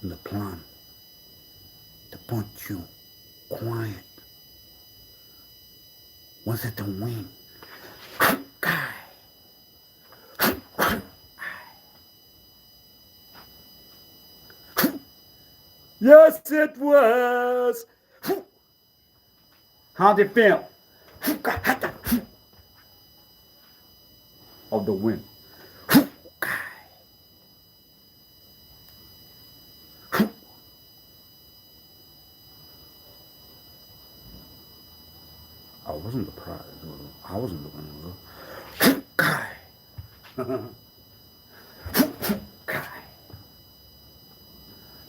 the plan to put you quiet was it to win. Yes, it was. How did it feel? Of the win. I wasn't the prize. I wasn't the winner.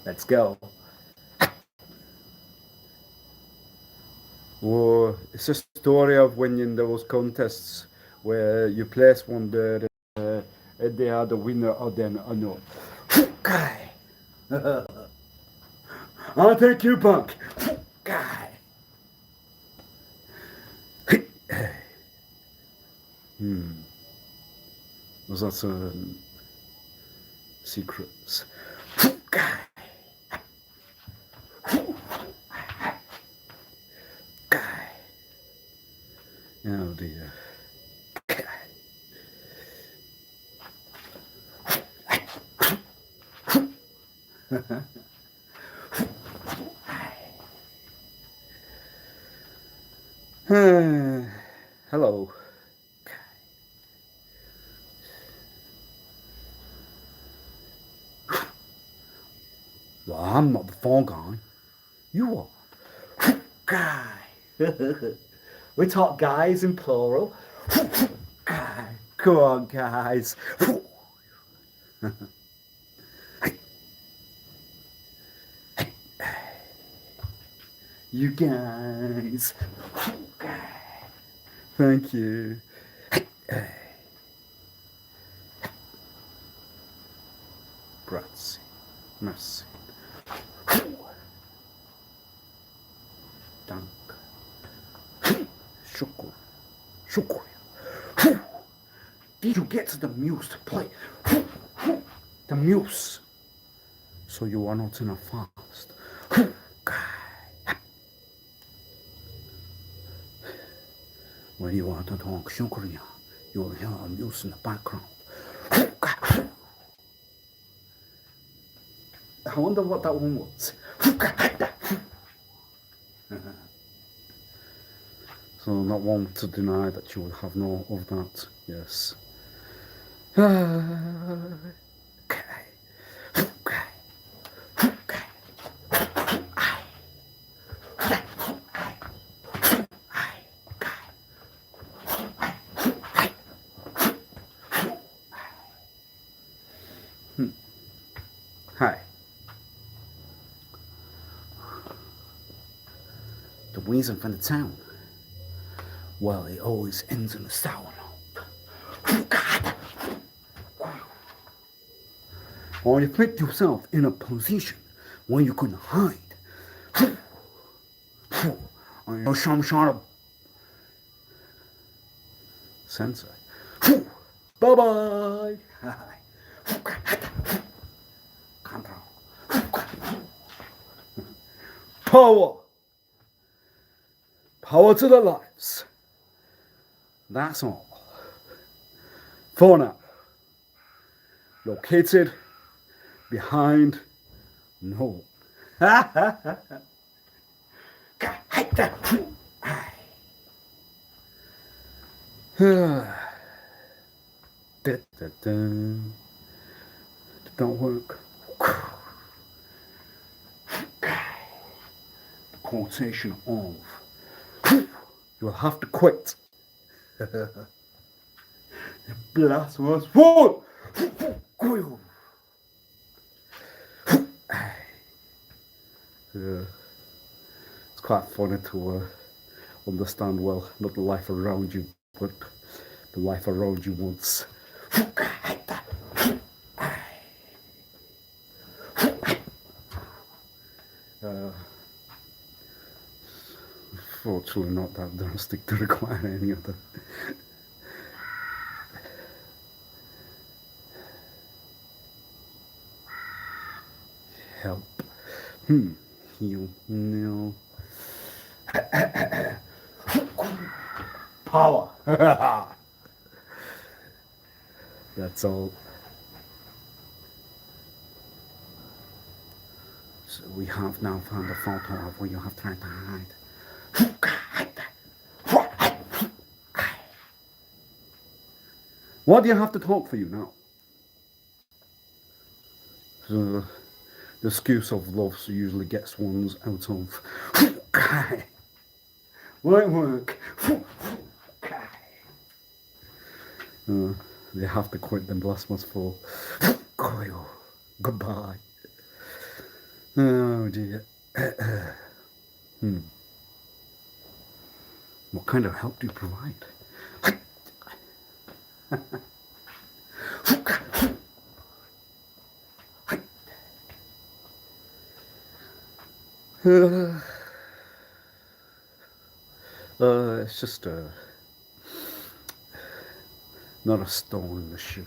Let's go. Well, it's a story of winning those contests where you place one there and they are the winner or then or no. I'll take you, punk. Was that some secrets? Oh dear. Hello. Well, I'm not the phone guy. You are. Guy. We talk guys in plural. Guy. Come on, guys. You guys. Thank you. Grazie. Merci. Danke. Shukr. Shukr. Did you get to the muse to play? The muse. So you are not in a fast. When you are to talk Shukriya, you will hear a muse in the background. I wonder what that one was. So not one to deny that you would have no of that. Yes. Hi. The reason for the town. Well, it always ends in a sour note. Or you put yourself in a position where you couldn't hide. Or some sort of sensei. Bye-bye. Control. Power. Power to the lives. That's all. For now. Located behind no. Don't work. Quotation of. You'll have to quit. Blasphemous fool! It's quite funny to understand, well, not the life around you, but the life around you once. Fortunately not that drastic to require any other help. You know. Power. That's all. So we have now found a photo of where you have tried to hide. What do you have to talk for you now? So the excuse of love usually gets ones out of work. They have to quit them blasphemous for goodbye. Oh dear. What kind of help do you provide? It's just not a stone in the shoe.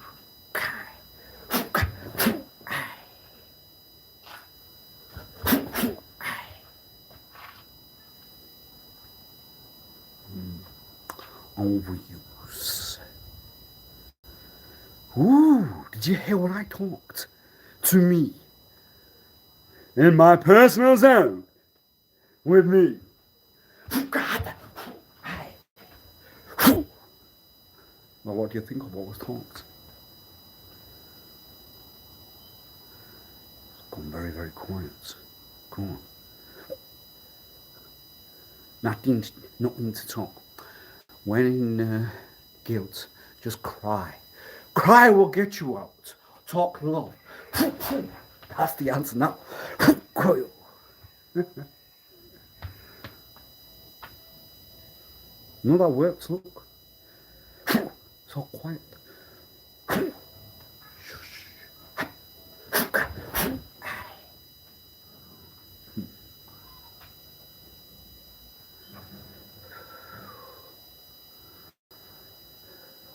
Overuse. Ooh, did you hear what I talked? To me. In my personal zone. With me. Well, what do you think of what was talked? It's gone very, very quiet. Go on. Nothing to talk. When in guilt, just cry. Cry will get you out. Talk love. That's the answer now. No, that works, look. It's all quiet.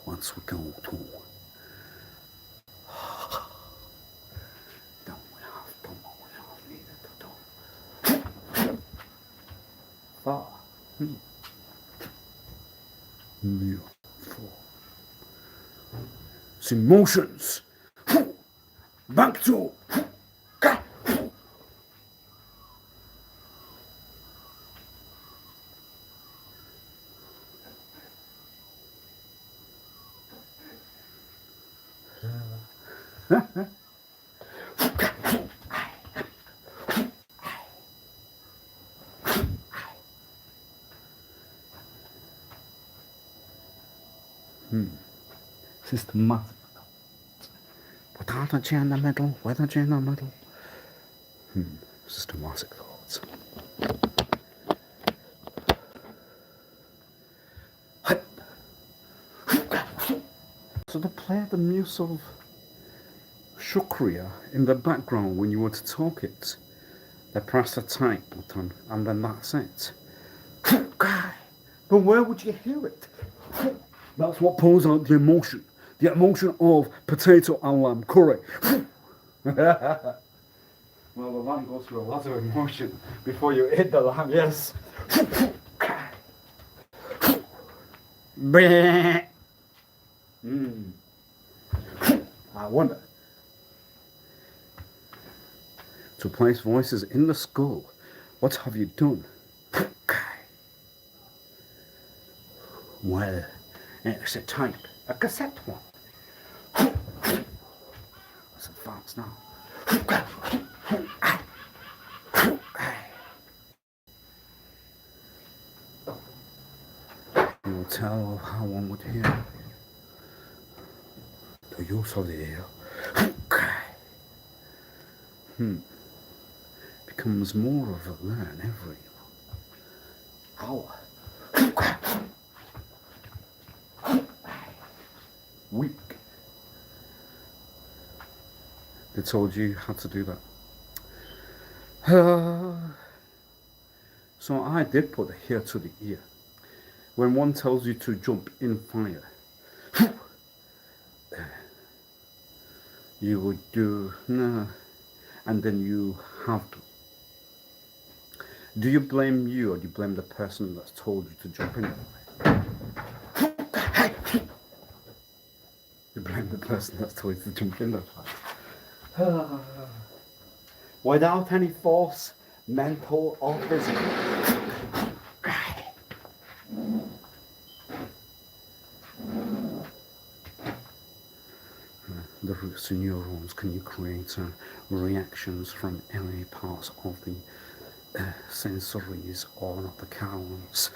Once we go to emotions. Back to systematic. Without a G in the middle, with a G in the middle. Systematic thoughts. So they play the music of Shukriya in the background when you were to talk it. They press the type button and then that's it. But where would you hear it? That's what pulls out the emotion. The emotion of potato and lamb curry. Well, the lamb goes through a lot of emotion before you hit the lamb, yes. I wonder. To place voices in the skull, what have you done? Well, it's a type, a cassette one. It's advanced now. You will tell how one would hear the use of the air. Becomes more of a learn every hour. Week. They told you how to do that. So I did put the hair to the ear. When one tells you to jump in fire, you would do no, and then you have to Do you blame you or do you blame the person that's told you to jump in the fight? You blame the person that's told you to jump in the fight. Without any force, mental or physical. The roots and neurons, can you create reactions from any parts of the sensories or not the counts?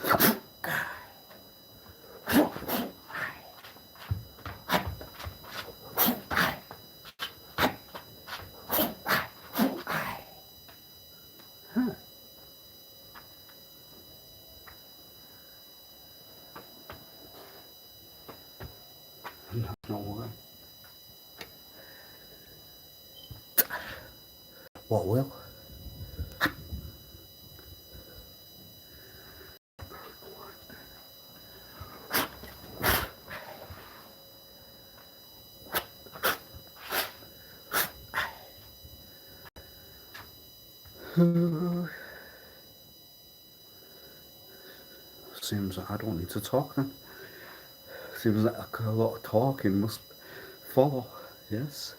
No way. What will? Seems I don't need to talk then. Seems like a lot of talking must follow, yes?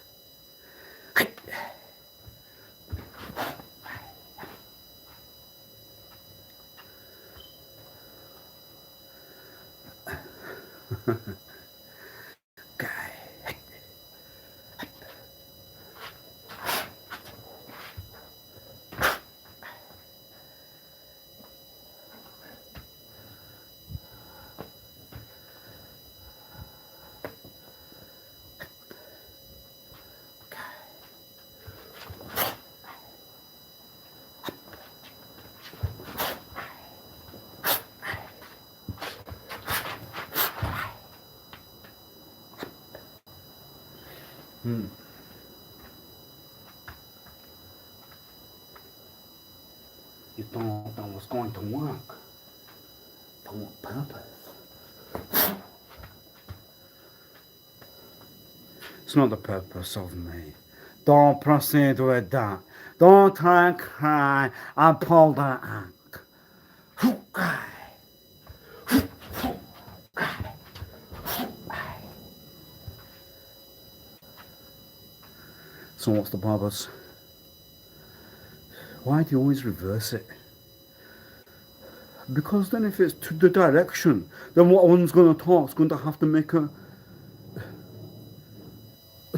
You thought that was going to work. For what purpose? It's not the purpose of me. Don't proceed with that. Don't try and cry and pull that act. So what's the purpose? Why do you always reverse it? Because then if it's to the direction, then what one's going to talk is going to have to make a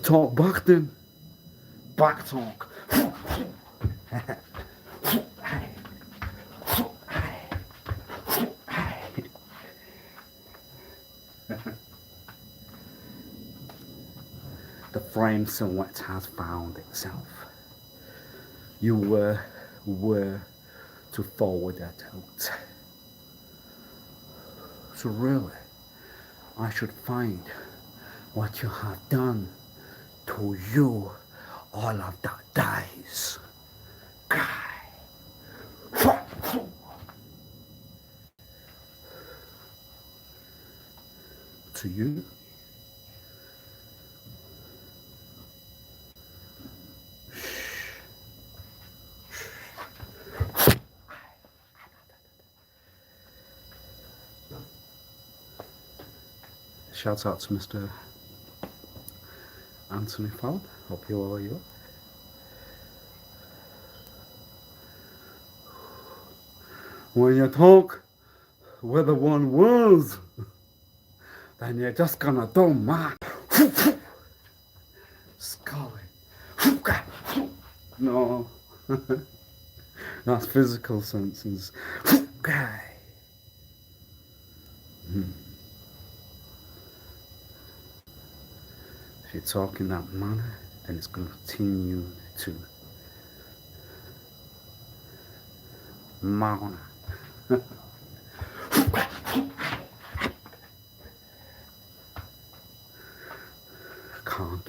talk back then. Back talk. The frame silhouette has found itself. You were to forward that out. So really, I should find what you have done to you, all of that dies. To you? Shout out to Mr. Anthony Fallon. Hope you all are you. When you talk with the one words, then you're just gonna do mad. Scully. No. That's physical senses. Guy. If you talk in that manner, then it's going to continue to moan. Can't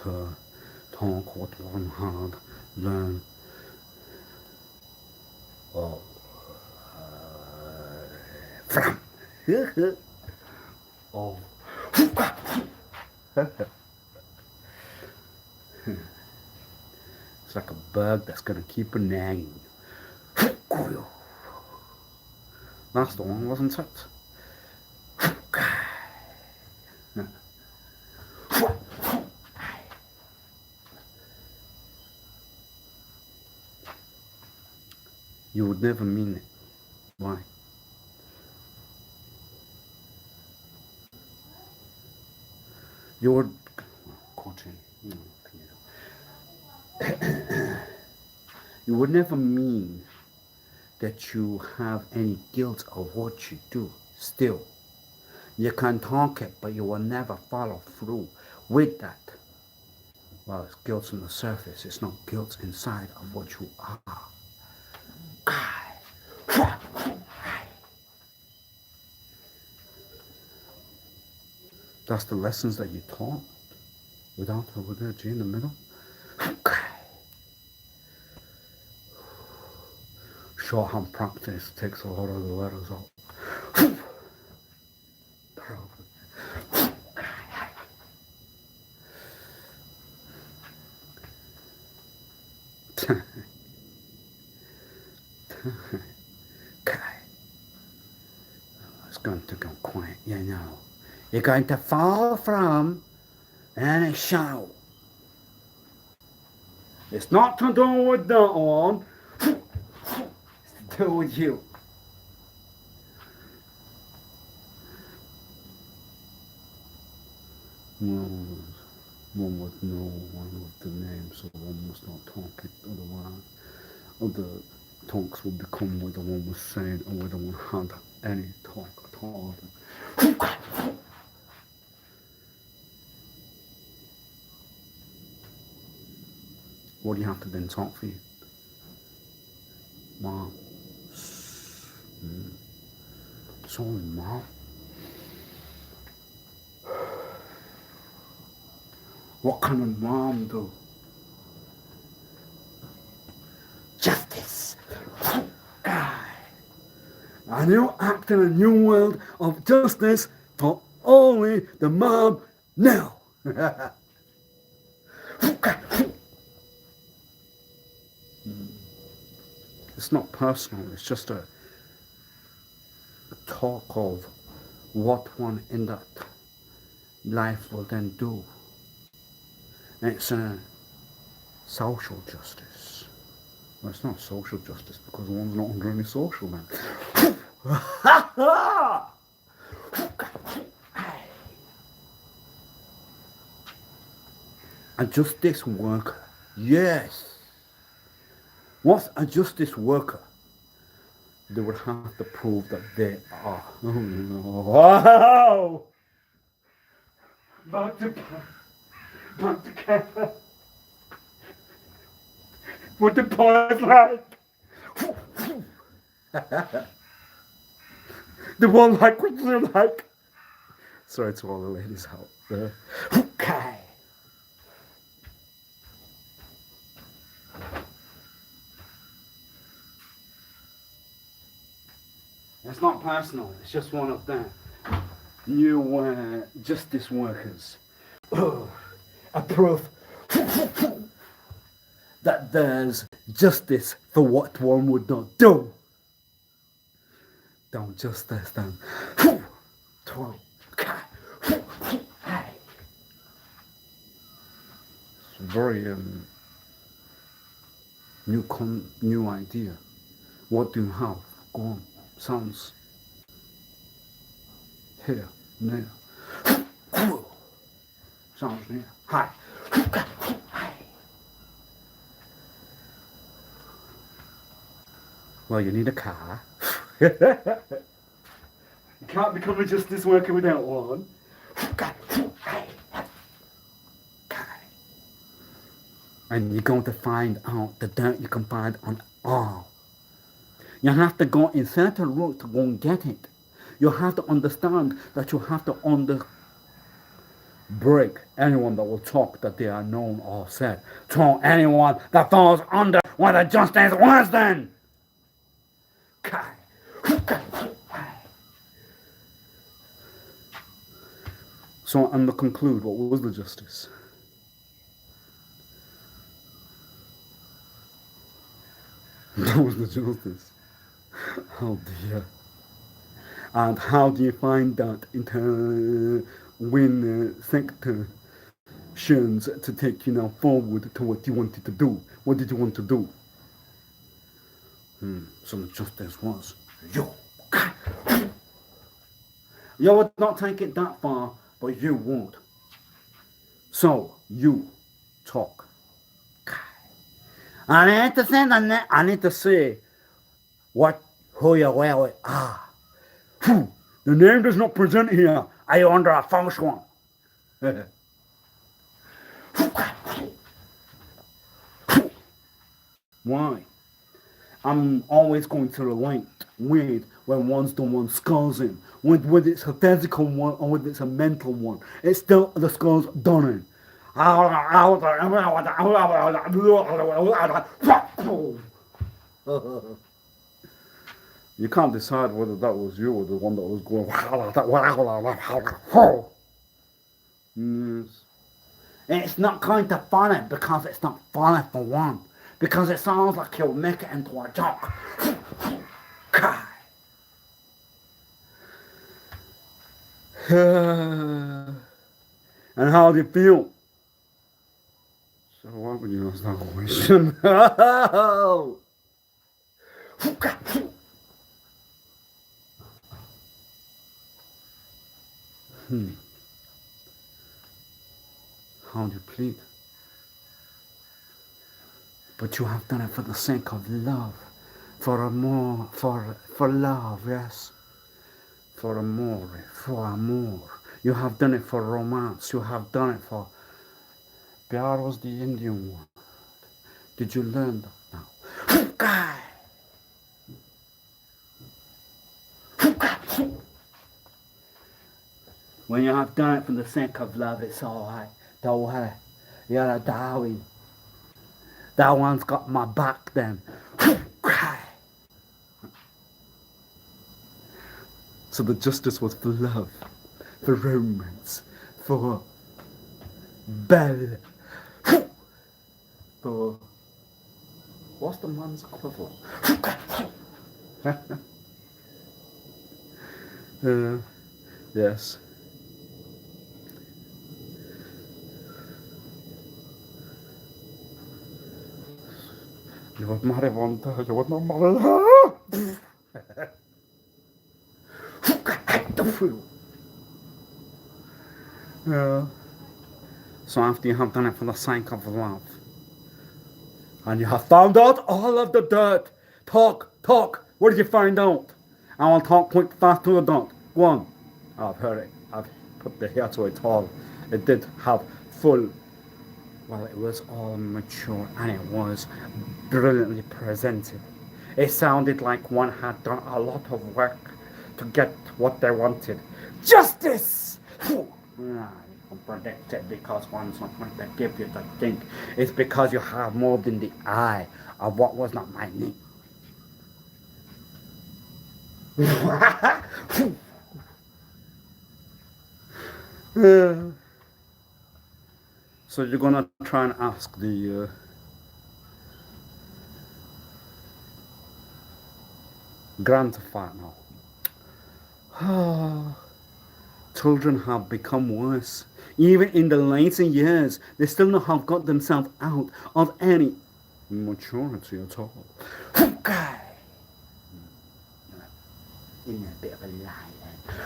talk what one hand, learn. Oh, from. Oh. It's like a bug that's gonna keep nagging you. That's the one, wasn't it? You would never mean it. Why? You would... You would never mean that you have any guilt of what you do. Still, you can talk it, but you will never follow through with that. Well, it's guilt on the surface. It's not guilt inside of what you are. That's the lessons that you taught without a G in the middle. Shorthand practice takes a lot of the letters out. It's going to go quiet, you know. You're going to fall from any shadow. It's not to do with that one. It's to do with you. One would know one of the names, so one must not talk it. Otherwise, other talks would become whether one was saying or whether one had any talk at all. What do you have to then talk for you? Mom. Sorry, Mom. What can a mom do? Justice. A new act in a new world of justice for only the mom now. It's not personal, it's just a talk of what one in that life will then do. And it's a social justice. Well, it's not social justice because one's not under any social man. A justice worker, yes. What's a justice worker? They would have to prove that they are. Oh no! Wow! Back to Kevin. What the boys like? The one like what you like. Sorry to all the ladies out there. Okay. It's not personal, it's just one of them. New justice workers. A proof that there's justice for what one would not do. Don't justice them. It's very new idea. What do you have? Go on. Sounds here, near. Sounds near. Hi. Well, you need a car. You can't become a justice worker without one. And you're going to find out the dirt you can find on all. You have to go in certain route to go and get it. You have to understand that you have to break anyone that will talk that they are known or said. To anyone that falls under what the justice was then. So, and to conclude, what was the justice? That was the justice. Oh dear. And how do you find that when sections to take you now forward to what you wanted to do? What did you want to do? So the justice was you. You would not take it that far, but you would. So you talk. I need to say I need to say who you really are. The name does not present here. Are you under a false one? Why? I'm always going to relate with when one's the one skulls in. Whether it's a physical one or whether it's a mental one. It's still the skull's done in. You can't decide whether that was you or the one that was going. Yes. It's not going to funny because it's not funny for one. Because it sounds like you'll make it into a joke. And how do you feel? So why would you ask that question? How do you plead? But you have done it for the sake of love, for love, yes, for amor. You have done it for romance. You have done it for. Pyar was the Indian word. Did you learn that now? When you have done it for the sake of love, it's alright. Don't worry. You're a darling. That one's got my back then. So the justice was for love, for romance, for belle, for what's the man's equivalent? Yes. You would marry one day, you would not marry her. Yeah. So after you have done it for the sake of love, and you have found out all of the dirt, talk. What did you find out? I will talk quick, fast to the dot. Go on. I've heard it. I've put the hair to it all. It did have full. Well, it was all mature and it was brilliantly presented. It sounded like one had done a lot of work to get what they wanted. Justice! You can predict it because one's not going to give you the thing. It's because you have moved in the eye of what was not my name. So you're gonna try and ask the grandfather now. Children have become worse. Even in the later years, they still not have got themselves out of any maturity at all. Okay. In a bit of a lie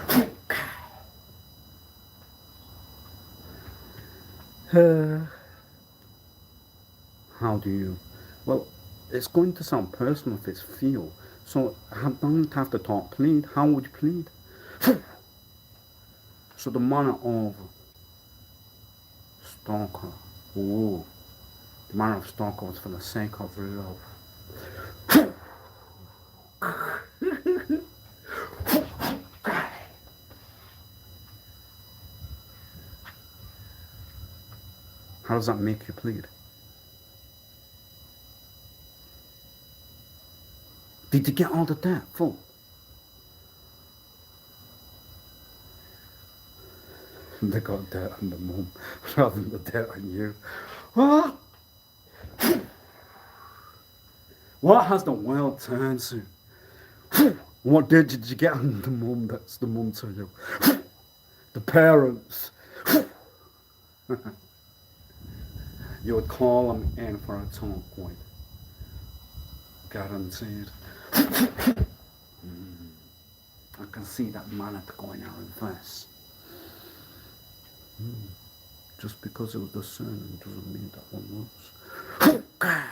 then. How do you? Well, it's going to sound personal if it's feel. So I don't have to talk plead. How would you plead? So the manner of stalker. Ooh. The manner of stalker was for the sake of love. How does that make you plead? Did you get all of that full? They got dirt on the mum rather than the dirt on you. What has the world turned to? What did you get on the mum? That's the mum to you. The parents. You would call them in for a talk with. Guaranteed. I can see that man going out in this. Just because it was the surname doesn't mean that one was. Okay.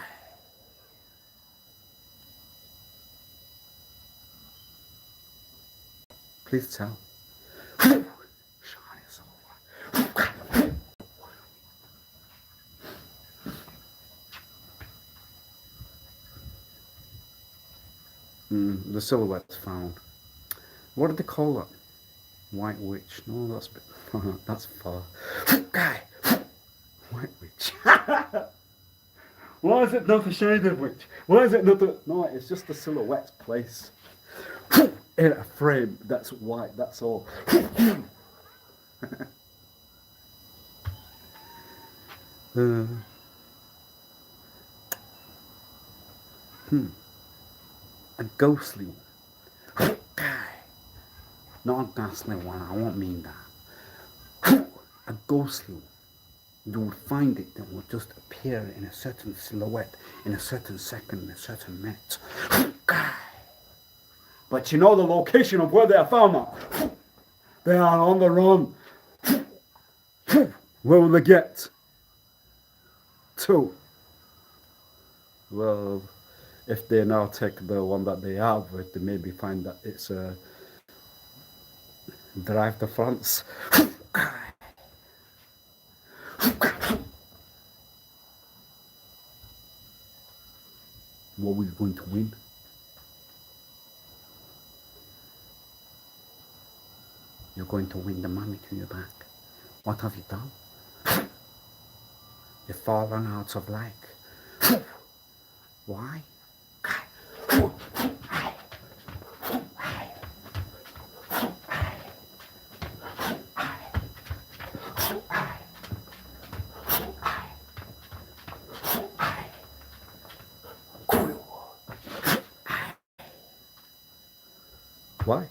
Please tell. The silhouette's found. What did they call that? White witch. No, that's a bit, that's far. Guy. White witch. Why is it not a shade of witch? Why is it not a... No, it's just the silhouette's place. In a frame that's white, that's all. A ghostly one. Not a ghastly one, I won't mean that. A ghostly one. You would find it that would just appear in a certain silhouette, in a certain second, in a certain minute. But you know the location of where they are found now. They are on the run. Where will they get to? Well, if they now take the one that they have, they maybe find that it's a drive to France. What are we going to win? You're going to win the money to your bank. What have you done? You've fallen out of luck. Why? Why?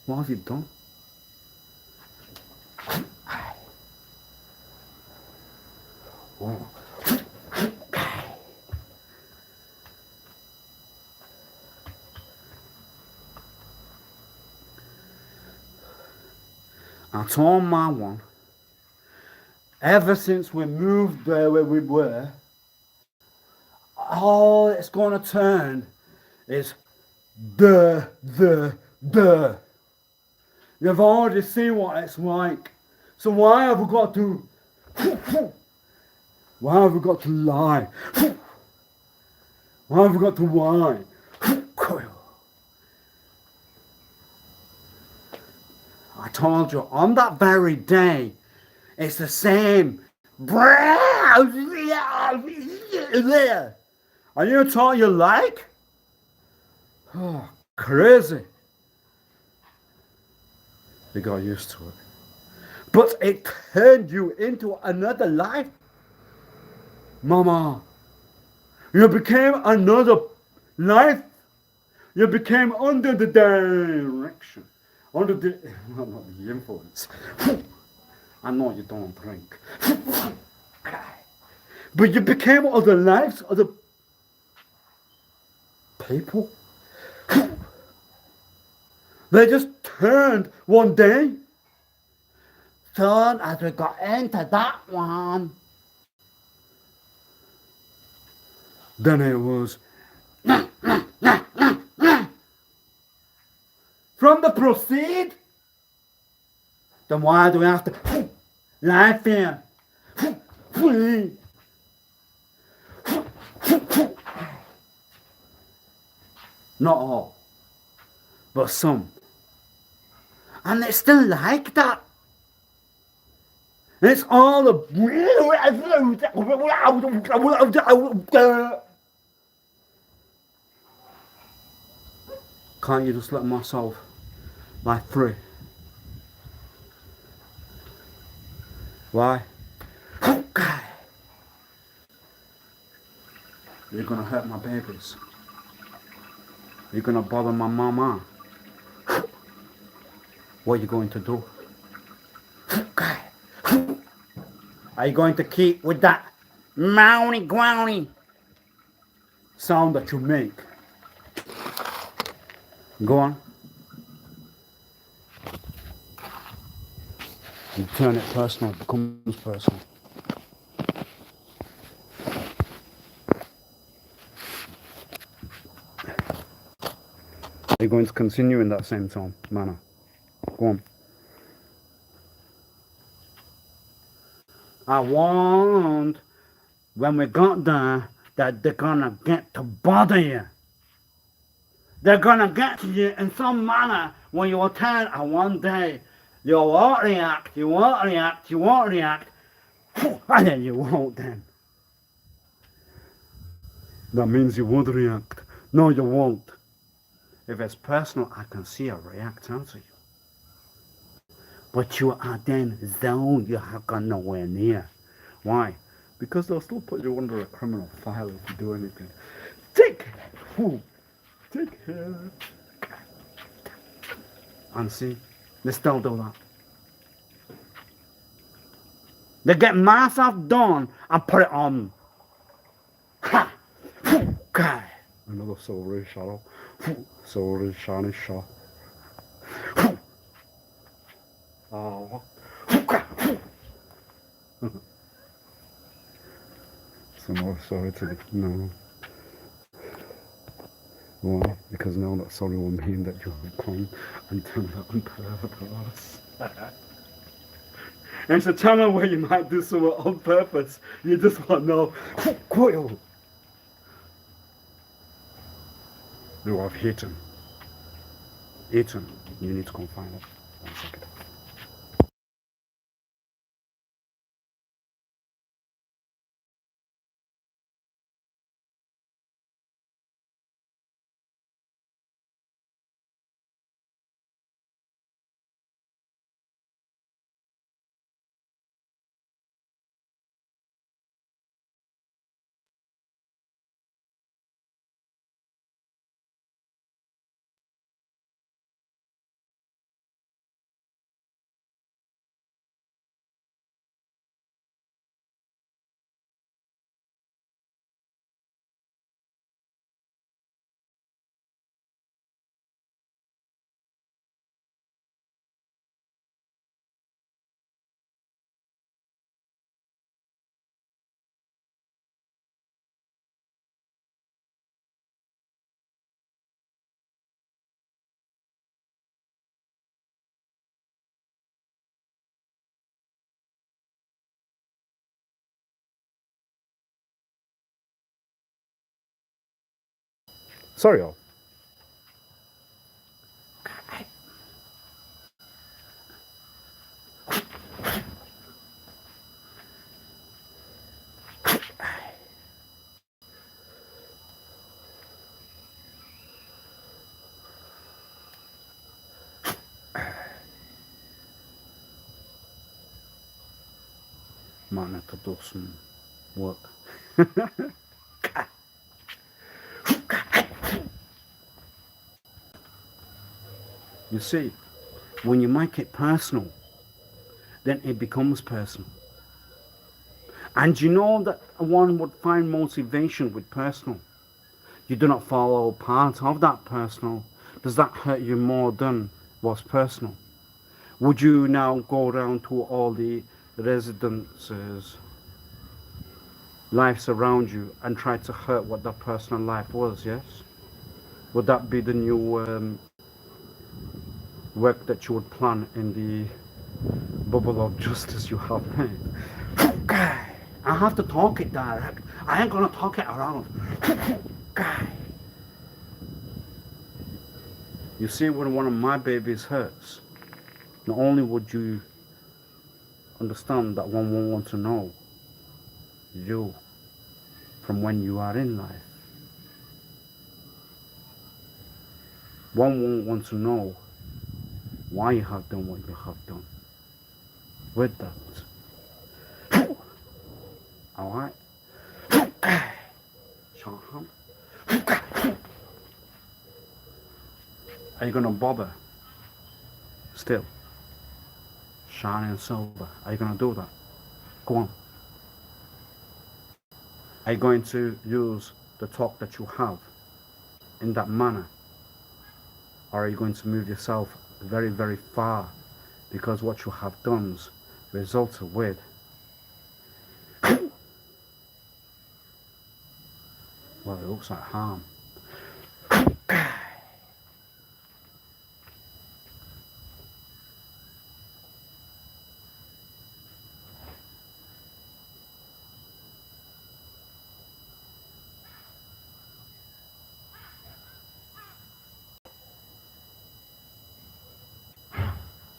What have you done? Oh. I told my one, ever since we moved there where we were, all it's going to turn is the. You've already seen what it's like. So why have we got to... Why have we got to lie? Why have we got to whine? I told you, on that very day, it's the same. Are you taught you like? Oh, crazy. You got used to it. But it turned you into another life. Mama, you became another life. You became under the direction, under the, well, not the influence. I know you don't drink. But you became other lives, other people. They just turned one day. Turn as we got into that one. Then it was from the proceed. Then why do we have to lie here? Not all, but some. And it's still like that. It's all the... Can't you just let myself lie free? Why? You're gonna hurt my babies. You're gonna bother my mama. What are you going to do? Are you going to keep with that mounty growny sound that you make? Go on. You turn it personal, it becomes personal. You're going to continue in that same tone, manner. Go on. I warned when we got there that they're gonna get to bother you. They're gonna get to you in some manner when you attend, and one day you won't react, you won't react, you won't react, and then you won't then. That means you won't react. No, you won't. If it's personal, I can see a react out of you. But you are then zoned, you have gone nowhere near. Why? Because they'll still put you under a criminal file if you do anything. Take care. Take care. And see, they still do that. They get my stuff done and put it on. Ha! Okay. Another silvery shadow. Silvery shiny shot. Oh. So more sorry to the no. Why? Because now that sorry will mean that you have come and done that on purpose. And it's a channel where you might do something on purpose. You just want to know. Coil. You have eaten. Eaten. You need to come find it. 1 second. Sorry, all. Might have to do some work. You see, when you make it personal, then it becomes personal. And you know that one would find motivation with personal. You do not follow part of that personal. Does that hurt you more than was personal? Would you now go around to all the residences, lives around you, and try to hurt what that personal life was, yes? Would that be the new work that you would plan in the bubble of justice you have made? Okay. I have to talk it direct. I ain't gonna talk it around. Okay. You see, when one of my babies hurts, not only would you understand that one won't want to know you from when you are in life, one won't want to know why you have done what you have done. With that, Alright? Are you gonna bother still? Shining and silver. Are you gonna do that? Go on. Are you going to use the talk that you have in that manner? Or are you going to move yourself very, very far? Because what you have done resulted with well, it looks like harm.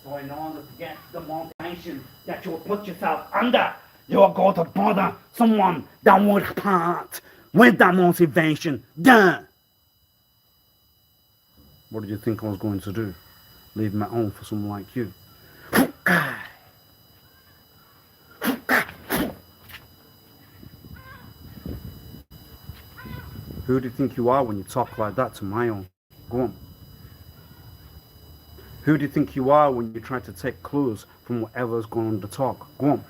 So in order to get the motivation that you will put yourself under, you are going to bother someone that would part with that motivation. Duh! What did you think I was going to do? Leave my own for someone like you? Who do you think you are when you talk like that to my own? Go on. Who do you think you are when you try to take clues from whatever's going on the talk? Go on.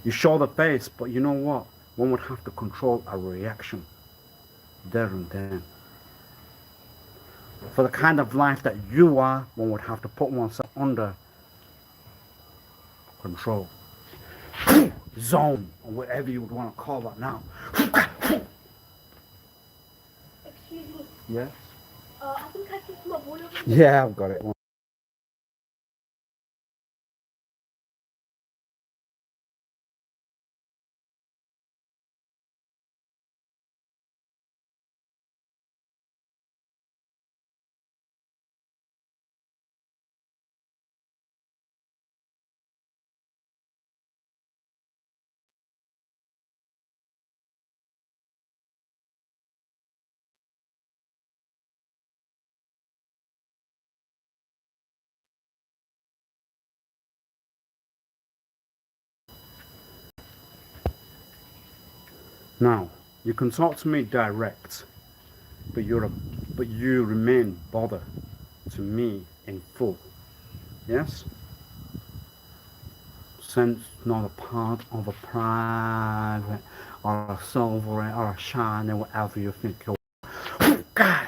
You show the face, but you know what? One would have to control a reaction there and then. For the kind of life that you are, one would have to put oneself under control. Zone, or whatever you would want to call that now. Excuse me. Yes? I think I kicked my ball over. Yeah, I've got it. Now, you can talk to me direct, but you remain bother to me in full. Yes? Since not a part of a private or a silver or a shiny, whatever you think you're. Guy!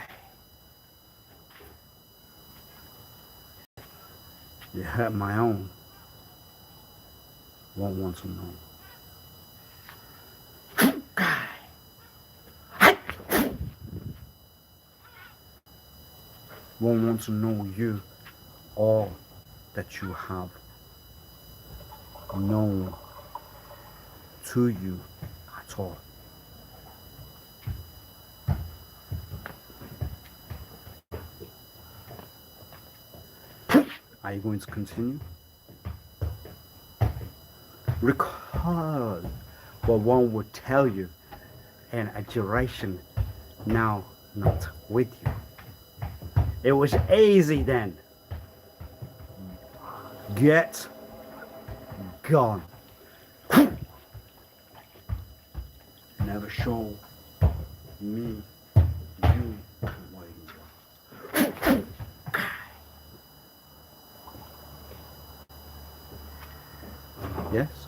You hurt my own. Won't want to know. Won't want to know you, all that you have known to you at all. Are you going to continue? Recall what one would tell you in a duration now not with you. It was easy then. Get gone. Never show me you where you are. Yes?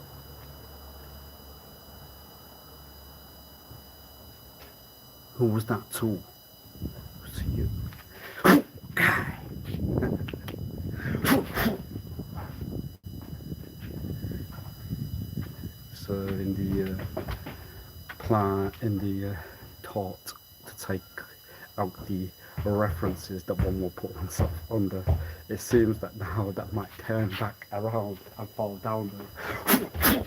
Who was that tool? It was you. So in the plan, in the thought to take out the references that one will put oneself under, it seems that now that might turn back around and fall down there.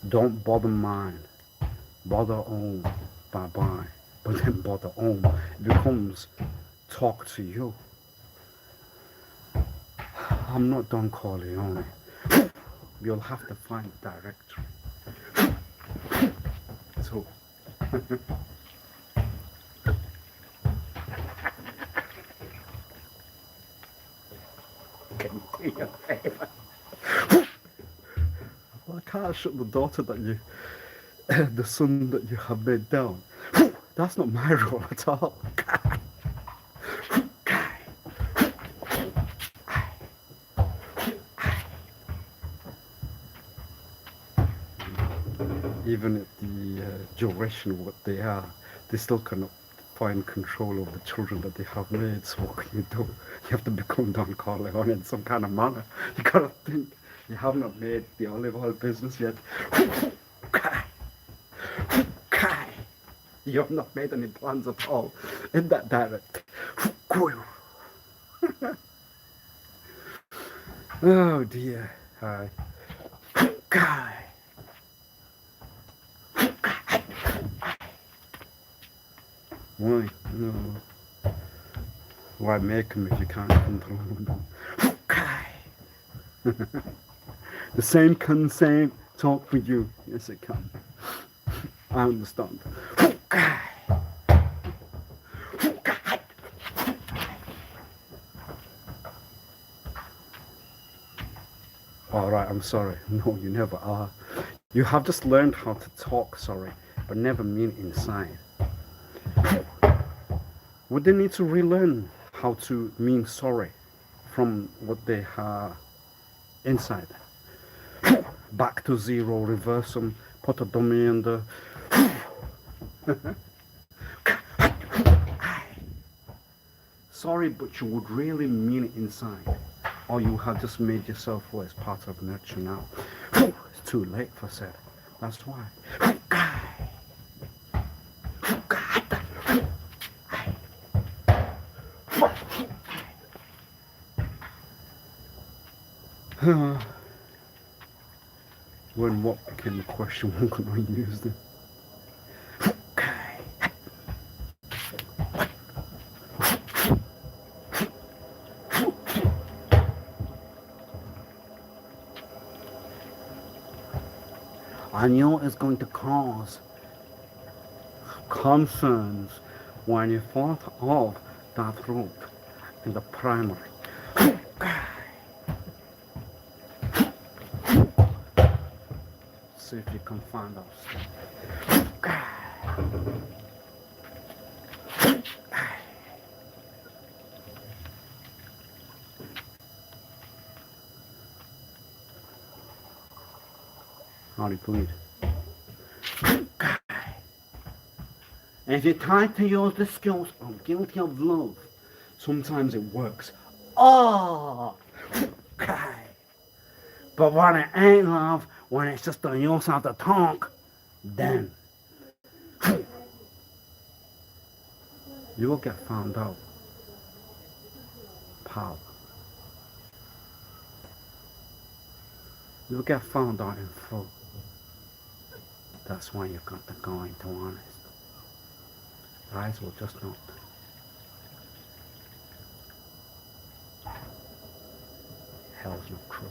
Don't bother mine, bother on, bye-bye, but then bother on. It becomes talk to you. I'm not Don Corleone. You'll have to find the directory. So, can do you a favor. Well, I can't shut the daughter that you, the son that you have made down. That's not my role at all. Even at the duration of what they are, they still cannot find control of the children that they have made. So what can you do? You have to become Don Corleone in some kind of manner. You gotta think. You have not made the olive oil business yet. You have not made any plans at all in that direct. Oh dear. Hi. Why? No. Why make them if you can't control them? The same can same talk with you. Yes, it can. I understand. All right, I'm sorry. No, you never are. You have just learned how to talk sorry, but never mean inside. Would they need to relearn how to mean sorry from what they are inside? Back to zero, reverse them, put a dummy in the... Sorry, but you would really mean it inside. Or you have just made yourself worse part of nurture now. It's too late for said. That's why. When what became the question, when could I use them? I know it's going to cause concerns when you thought of that route in the primary. See if you can find out. How do you plead? If you try to use the skills, I'm guilty of love. Sometimes it works. Oh, but when it ain't love, when it's just the use of the tongue, then you will get found out, pal. You'll get found out in full. That's why you've got to go into honest. Eyes will just not. Hell's not true.